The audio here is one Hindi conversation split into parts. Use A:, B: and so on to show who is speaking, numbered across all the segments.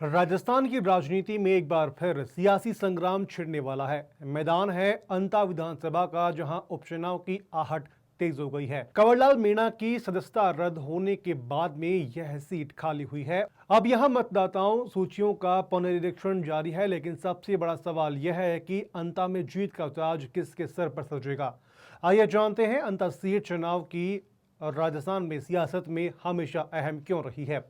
A: राजस्थान की राजनीति में एक बार फिर सियासी संग्राम छिड़ने वाला है। मैदान है अंता विधानसभा का, जहां उपचुनाव की आहट तेज हो गई है। कंवरलाल मीणा की सदस्यता रद्द होने के बाद में यह सीट खाली हुई है। अब यहां मतदाताओं सूचियों का पुनरीक्षण जारी है, लेकिन सबसे बड़ा सवाल यह है कि अंता में जीत का ताज किसके सर पर सजेगा। आइए जानते हैं अंता सीट चुनाव की राजस्थान में सियासत में हमेशा अहम क्यों रही है।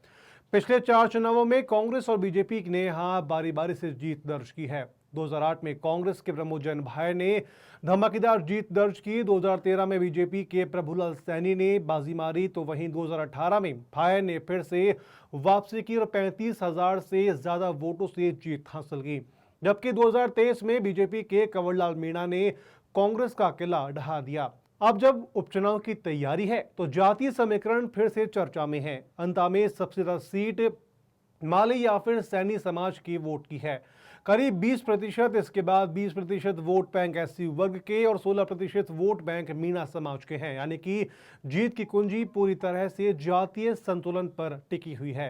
A: पिछले 4 चुनावों में कांग्रेस और बीजेपी ने बारी बारी से जीत दर्ज की है। 2008 में कांग्रेस के प्रमोजन भाई ने धमाकेदार जीत दर्ज की। 2013 में बीजेपी के प्रभुलाल सैनी ने बाजी मारी, तो वहीं 2018 में भाई ने फिर से वापसी की और 35,000 से ज्यादा वोटों से जीत हासिल की। जबकि 2023 में बीजेपी के कंवरलाल मीणा ने कांग्रेस का किला ढहा दिया। अब जब उपचुनाव की तैयारी है तो जातीय समीकरण फिर से चर्चा में है। अंता में सबसे ज्यादा सीट माली या फिर सैनी समाज की वोट की है, करीब 20%। इसके बाद 20% वोट बैंक एससी वर्ग के और 16% वोट बैंक मीणा समाज के हैं। यानी कि जीत की कुंजी पूरी तरह से जातीय संतुलन पर टिकी हुई है।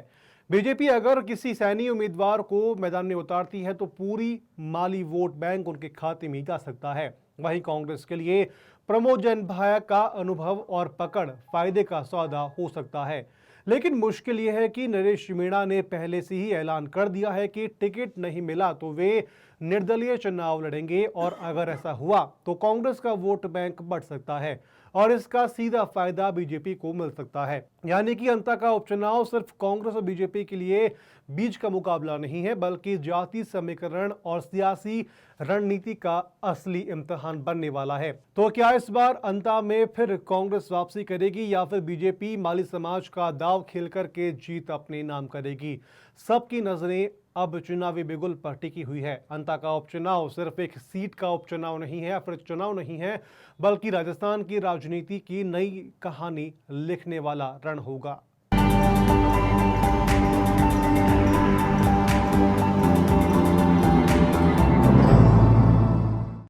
A: बीजेपी अगर किसी सैनी उम्मीदवार को मैदान में उतारती है तो पूरी माली वोट बैंक उनके खाते में जा सकता है। वहीं कांग्रेस के लिए प्रमोजन भाया का अनुभव और पकड़ फायदे का सौदा हो सकता है। लेकिन मुश्किल यह है कि नरेश मीणा ने पहले से ही ऐलान कर दिया है कि टिकट नहीं मिला तो वे निर्दलीय चुनाव लड़ेंगे, और अगर ऐसा हुआ तो कांग्रेस का वोट बैंक बढ़ सकता है और इसका सीधा फायदा बीजेपी को मिल सकता है। यानी कि अंता का उपचुनाव सिर्फ कांग्रेस और बीजेपी के लिए बीच का मुकाबला नहीं है, बल्कि जातीय समीकरण और सियासी रणनीति का असली इम्तिहान बनने वाला है। तो क्या इस बार अंता में फिर कांग्रेस वापसी करेगी या फिर बीजेपी माली समाज का दाव खेल करके जीत अपने नाम करेगी? सबकी नजरें अब चुनावी बिगुल पर टिकी हुई है। अंता का उपचुनाव सिर्फ एक सीट का उपचुनाव नहीं है, फिर चुनाव नहीं है, बल्कि राजस्थान की राजनीति की नई कहानी लिखने वाला रण होगा।